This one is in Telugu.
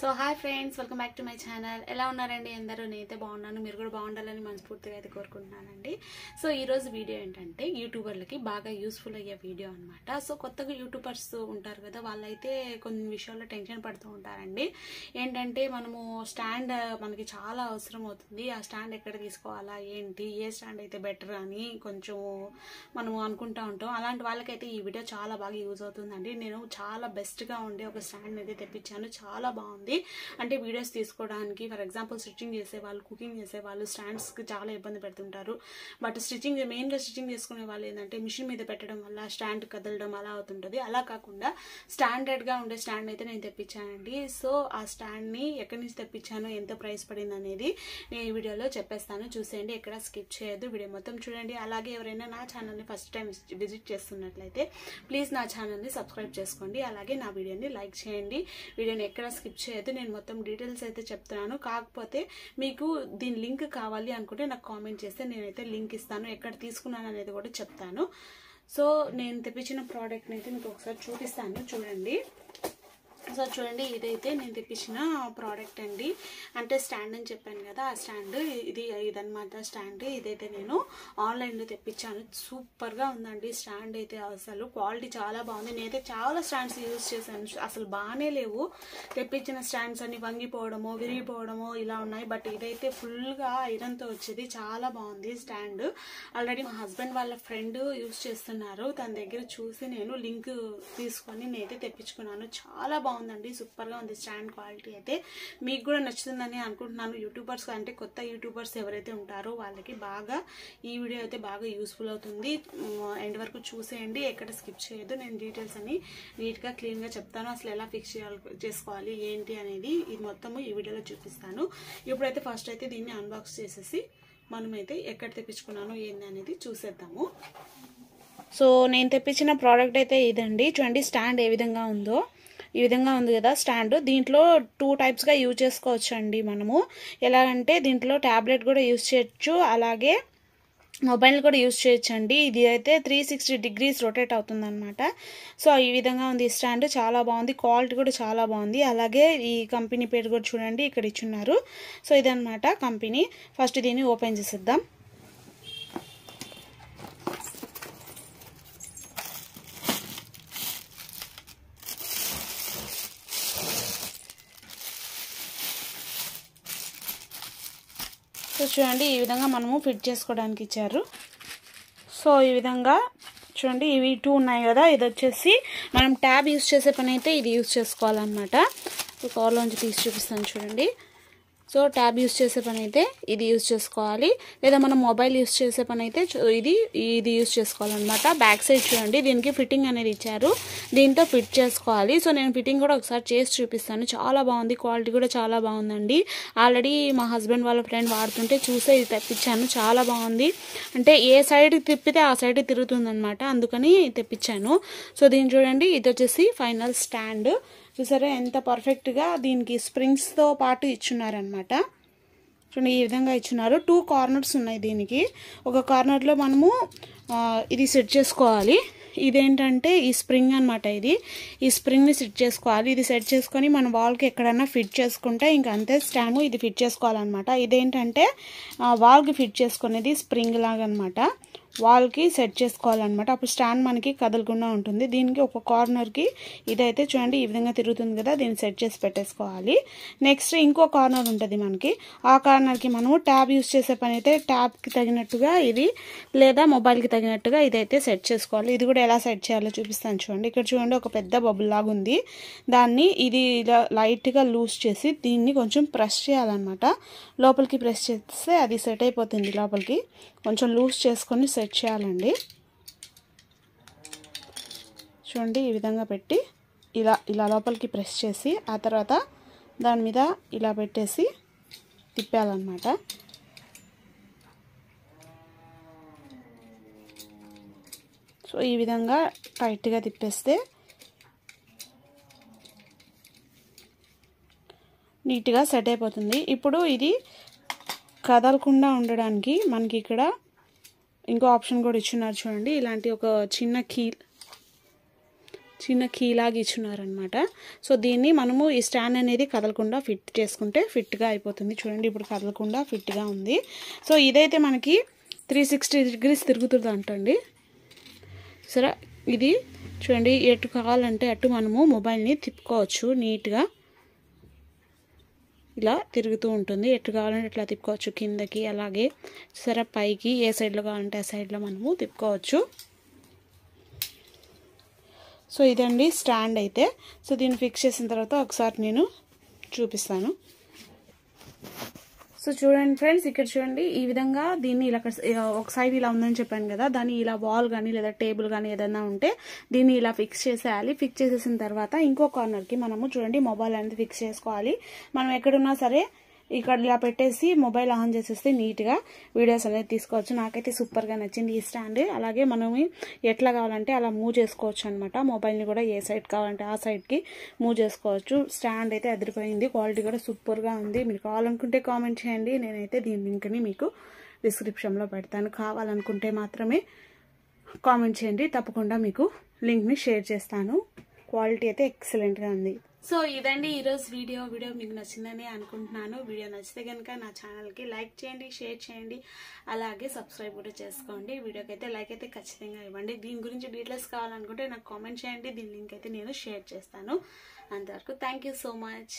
So hi friends, welcome back to my channel. ఎలా ఉన్నారండి అందరూ? నేనైతే బాగున్నాను, మీరు కూడా బాగుండాలని మనస్ఫూర్తిగా అయితే కోరుకుంటున్నానండి. సో ఈరోజు వీడియో ఏంటంటే యూట్యూబర్లకి బాగా యూస్ఫుల్ అయ్యే వీడియో అనమాట. సో కొత్తగా యూట్యూబర్స్ ఉంటారు కదా, వాళ్ళైతే కొన్ని విషయాల్లో టెన్షన్ పడుతూ ఉంటారండి. ఏంటంటే మనము స్టాండ్ మనకి చాలా అవసరం అవుతుంది. ఆ స్టాండ్ ఎక్కడ తీసుకోవాలా, ఏంటి, ఏ స్టాండ్ అయితే బెటర్ అని కొంచెం మనము అనుకుంటూ ఉంటాం. అలాంటి వాళ్ళకైతే ఈ వీడియో చాలా బాగా యూజ్ అవుతుందండి. నేను చాలా బెస్ట్గా ఉండే ఒక స్టాండ్ అయితే తెప్పించాను, చాలా బాగుంది. అంటే వీడియోస్ తీసుకోవడానికి, ఫర్ ఎగ్జాంపుల్ స్టిచ్చింగ్ చేసేవాళ్ళు, కుకింగ్ చేసేవాళ్ళు స్టాండ్స్కి చాలా ఇబ్బంది పెడుతుంటారు. బట్ మెయిన్గా స్టిచ్చింగ్ చేసుకునే వాళ్ళు ఏంటంటే మిషన్ మీద పెట్టడం వల్ల స్టాండ్ కదలడం అలా అవుతుంటుంది. అలా కాకుండా స్టాండర్డ్గా ఉండే స్టాండ్ అయితే నేను తెప్పించానండి. సో ఆ స్టాండ్ని ఎక్కడి నుంచి తెప్పించాను, ఎంత ప్రైస్ పడింది అనేది నేను ఈ వీడియోలో చెప్పేస్తాను. చూసేయండి, ఎక్కడ స్కిప్ చేయొద్దు, వీడియో మొత్తం చూడండి. అలాగే ఎవరైనా నా ఛానల్ని ఫస్ట్ టైం విజిట్ చేస్తున్నట్లయితే ప్లీజ్ నా ఛానల్ని సబ్స్క్రైబ్ చేసుకోండి. అలాగే నా వీడియోని లైక్ చేయండి. వీడియోని ఎక్కడ స్కిప్ చేయొద్దు, నేను మొత్తం డీటెయిల్స్ అయితే చెప్తున్నాను. కాకపోతే మీకు దీని లింక్ కావాలి అనుకుంటే నాకు కామెంట్ చేస్తే నేనైతే లింక్ ఇస్తాను, ఎక్కడ తీసుకున్నాను అనేది కూడా చెప్తాను. సో నేను తెప్పించిన ప్రోడక్ట్ని అయితే మీకు ఒకసారి చూపిస్తాను, చూడండి. సో చూడండి, ఇదైతే నేను తెప్పించిన ప్రోడక్ట్ అండి. అంటే స్టాండ్ అని చెప్పాను కదా, ఆ స్టాండ్ ఇదన్నమాట. స్టాండ్ ఇదైతే నేను ఆన్లైన్లో తెప్పించాను. సూపర్గా ఉందండి స్టాండ్ అయితే, అసలు క్వాలిటీ చాలా బాగుంది. నేనైతే చాలా స్టాండ్స్ యూజ్ చేశాను, అసలు బాగానే లేవు. తెప్పించిన స్టాండ్స్ అన్ని వంగిపోవడమో విరిగిపోవడమో ఇలా ఉన్నాయి. బట్ ఇదైతే ఫుల్గా ఐరన్తో వచ్చేది, చాలా బాగుంది స్టాండ్. ఆల్రెడీ మా హస్బెండ్ వాళ్ళ ఫ్రెండ్ యూజ్ చేస్తున్నారు, తన దగ్గర చూసి నేను లింక్ తీసుకొని నేనైతే తెప్పించుకున్నాను. చాలా బాగుందండి, సూపర్గా ఉంది స్టాండ్ క్వాలిటీ అయితే. మీకు కూడా నచ్చుతుందని అనుకుంటున్నాను. యూట్యూబర్స్ అంటే కొత్త యూట్యూబర్స్ ఎవరైతే ఉంటారో వాళ్ళకి బాగా ఈ వీడియో అయితే బాగా యూస్ఫుల్ అవుతుంది. ఎండ్ వరకు చూసేయండి, ఎక్కడ స్కిప్ చేయొద్దు. నేను డీటెయిల్స్ అని నీట్గా క్లీన్గా చెప్తాను. అసలు ఎలా ఫిక్స్ చేసుకోవాలి ఏంటి అనేది ఇది మొత్తము ఈ వీడియోలో చూపిస్తాను. ఇప్పుడైతే ఫస్ట్ అయితే దీన్ని అన్బాక్స్ చేసేసి మనమైతే ఎక్కడ తెప్పించుకున్నాను ఏంటి అనేది చూసేద్దాము. సో నేను తెప్పించిన ప్రోడక్ట్ అయితే ఇదండి. చూడండి స్టాండ్ ఏ విధంగా ఉందో, ఈ విధంగా ఉంది కదా స్టాండ్. దీంట్లో 2 టైప్స్గా యూజ్ చేసుకోవచ్చు అండి మనము. ఎలా అంటే దీంట్లో ట్యాబ్లెట్ కూడా యూజ్ చేయొచ్చు, అలాగే మొబైల్ కూడా యూజ్ చేయొచ్చు అండి. ఇది అయితే 360 డిగ్రీస్ రొటేట్ అవుతుంది అనమాట. సో ఈ విధంగా ఉంది ఈ స్టాండ్, చాలా బాగుంది, క్వాలిటీ కూడా చాలా బాగుంది. అలాగే ఈ కంపెనీ పేరు కూడా చూడండి ఇక్కడ ఇచ్చున్నారు. సో ఇదన్నమాట కంపెనీ. ఫస్ట్ దీన్ని ఓపెన్ చేసేద్దాం. సో చూడండి, ఈ విధంగా మనము ఫిట్ చేసుకోవడానికి ఇచ్చారు. సో ఈ విధంగా చూడండి, ఇవి 2 ఉన్నాయి కదా, ఇది వచ్చేసి మనం ట్యాబ్ యూజ్ చేసే పని అయితే ఇది యూజ్ చేసుకోవాలన్నమాట. కవర్లోంచి తీసి చూపిస్తాను చూడండి. సో ట్యాబ్ యూజ్ చేసే పని అయితే ఇది యూజ్ చేసుకోవాలి, లేదా మనం మొబైల్ యూజ్ చేసే పని అయితే ఇది యూజ్ చేసుకోవాలన్నమాట. బ్యాక్ సైడ్ చూడండి, దీనికి ఫిట్టింగ్ అనేది ఇచ్చారు, దీంతో ఫిట్ చేసుకోవాలి. సో నేను ఫిట్టింగ్ కూడా ఒకసారి చేసి చూపిస్తాను. చాలా బాగుంది, క్వాలిటీ కూడా చాలా బాగుందండి. ఆల్రెడీ మా హస్బెండ్ వాళ్ళ ఫ్రెండ్ వాడుతుంటే చూసే ఇది తెప్పించాను. చాలా బాగుంది, అంటే ఏ సైడ్ తిప్పితే ఆ సైడ్ తిరుగుతుందనమాట, అందుకని తెప్పించాను. సో దీన్ని చూడండి, ఇది వచ్చేసి ఫైనల్ స్టాండ్. చూసారా ఎంత పర్ఫెక్ట్గా దీనికి స్ప్రింగ్స్తో పాటు ఇచ్చున్నారనమాట. చూడండి ఈ విధంగా ఇచ్చున్నారు. 2 కార్నర్స్ ఉన్నాయి దీనికి. ఒక కార్నర్లో మనము ఇది సెట్ చేసుకోవాలి. ఇదేంటంటే ఈ స్ప్రింగ్ అనమాట, ఈ స్ప్రింగ్ని సెట్ చేసుకోవాలి. ఇది సెట్ చేసుకొని మన వాల్కి ఎక్కడన్నా ఫిట్ చేసుకుంటే ఇంకా అంతే స్టాండ్ ఇది ఫిట్ చేసుకోవాలన్నమాట. ఇదేంటంటే వాల్కి ఫిట్ చేసుకునేది స్ప్రింగ్ లాగా అనమాట, వాల్కి సెట్ చేసుకోవాలన్నమాట. అప్పుడు స్టాండ్ మనకి కదలకుండా ఉంటుంది. దీనికి ఒక కార్నర్కి ఇదైతే చూడండి ఈ విధంగా తిరుగుతుంది కదా, దీన్ని సెట్ చేసి పెట్టేసుకోవాలి. నెక్స్ట్ ఇంకో కార్నర్ ఉంటుంది మనకి, ఆ కార్నర్కి మనము ట్యాబ్ యూజ్ చేసే పని అయితే ట్యాబ్కి తగినట్టుగా ఇది, లేదా మొబైల్కి తగినట్టుగా ఇదైతే సెట్ చేసుకోవాలి. ఇది కూడా ఎలా సెట్ చేయాలో చూపిస్తాను చూడండి. ఇక్కడ చూడండి ఒక పెద్ద బబుల్ లాగా ఉంది, దాన్ని ఇది ఇలా లైట్గా లూజ్ చేసి దీన్ని కొంచెం ప్రెస్ చేయాలన్నమాట. లోపలికి ప్రెస్ చేస్తే అది సెట్ అయిపోతుంది. లోపలికి కొంచెం లూజ్ చేసుకొని సెట్ చేయాలండి. చూడండి ఈ విధంగా పెట్టి ఇలా లోపలికి ప్రెస్ చేసి ఆ తర్వాత దాని మీద ఇలా పెట్టేసి తిప్పాలన్నమాట. సో ఈ విధంగా టైట్గా తిప్పేస్తే నీట్గా సెట్ అయిపోతుంది. ఇప్పుడు ఇది కదలకుండా ఉండడానికి మనకి ఇక్కడ ఇంకో ఆప్షన్ కూడా ఇచ్చున్నారు చూడండి. ఇలాంటి ఒక చిన్న కీ చిన్న కీలాగా ఇచ్చున్నారనమాట. సో దీన్ని మనము ఈ స్టాండ్ అనేది కదలకుండా ఫిట్ చేసుకుంటే ఫిట్గా అయిపోతుంది. చూడండి ఇప్పుడు కదలకుండా ఫిట్గా ఉంది. సో ఇదైతే మనకి 360 degrees తిరుగుతుంది అంటండి. సరే ఇది చూడండి ఎటు కావాలంటే అటు మనము మొబైల్ని తిప్పుకోవచ్చు. నీట్గా ఇలా తిరుగుతూ ఉంటుంది. ఎటు కావాలంటే ఇట్లా తిప్పుకోవచ్చు, కిందకి అలాగే సరే పైకి, ఏ సైడ్లో కావాలంటే ఆ సైడ్లో మనము తిప్పుకోవచ్చు. సో ఇదండి స్టాండ్ అయితే. సో దీన్ని ఫిక్స్ చేసిన తర్వాత ఒకసారి నేను చూపిస్తాను. సో చూడండి ఫ్రెండ్స్, ఇక్కడ చూడండి ఈ విధంగా దీన్ని ఇలా ఒక సైడ్ ఇలా ఉందని చెప్పాను కదా, దాన్ని ఇలా వాల్ కానీ లేదా టేబుల్ కానీ ఏదైనా ఉంటే దీన్ని ఇలా ఫిక్స్ చేసేయాలి. ఫిక్స్ చేసేసిన తర్వాత ఇంకో కార్నర్కి మనము చూడండి మొబైల్ అనేది ఫిక్స్ చేసుకోవాలి. మనం ఎక్కడున్నా సరే ఇక్కడ ఇలా పెట్టేసి మొబైల్ ఆన్ చేసేస్తే నీట్గా వీడియోస్ అనేది తీసుకోవచ్చు. నాకైతే సూపర్గా నచ్చింది ఈ స్టాండ్. అలాగే మనం ఎట్లా కావాలంటే అలా మూవ్ చేసుకోవచ్చు అనమాట. మొబైల్ని కూడా ఏ సైడ్ కావాలంటే ఆ సైడ్కి మూవ్ చేసుకోవచ్చు. స్టాండ్ అయితే అదిరిపోయింది, క్వాలిటీ కూడా సూపర్గా ఉంది. మీరు కావాలనుకుంటే కామెంట్ చేయండి, నేనైతే దీని లింక్ని మీకు డిస్క్రిప్షన్లో పెడతాను. కావాలనుకుంటే మాత్రమే కామెంట్ చేయండి, తప్పకుండా మీకు లింక్ని షేర్ చేస్తాను. క్వాలిటీ అయితే ఎక్సలెంట్గా ఉంది. సో ఇదండి ఈరోజు వీడియో మీకు నచ్చిందని అనుకుంటున్నాను. వీడియో నచ్చితే కనుక నా ఛానల్కి లైక్ చేయండి, షేర్ చేయండి, అలాగే సబ్స్క్రైబ్ కూడా చేసుకోండి. వీడియోకి అయితే లైక్ అయితే ఖచ్చితంగా ఇవ్వండి. దీని గురించి డీటెయిల్స్ కావాలనుకుంటే నాకు కామెంట్ చేయండి, దీని లింక్ అయితే నేను షేర్ చేస్తాను. అంతవరకు థ్యాంక్ యూ సో మచ్.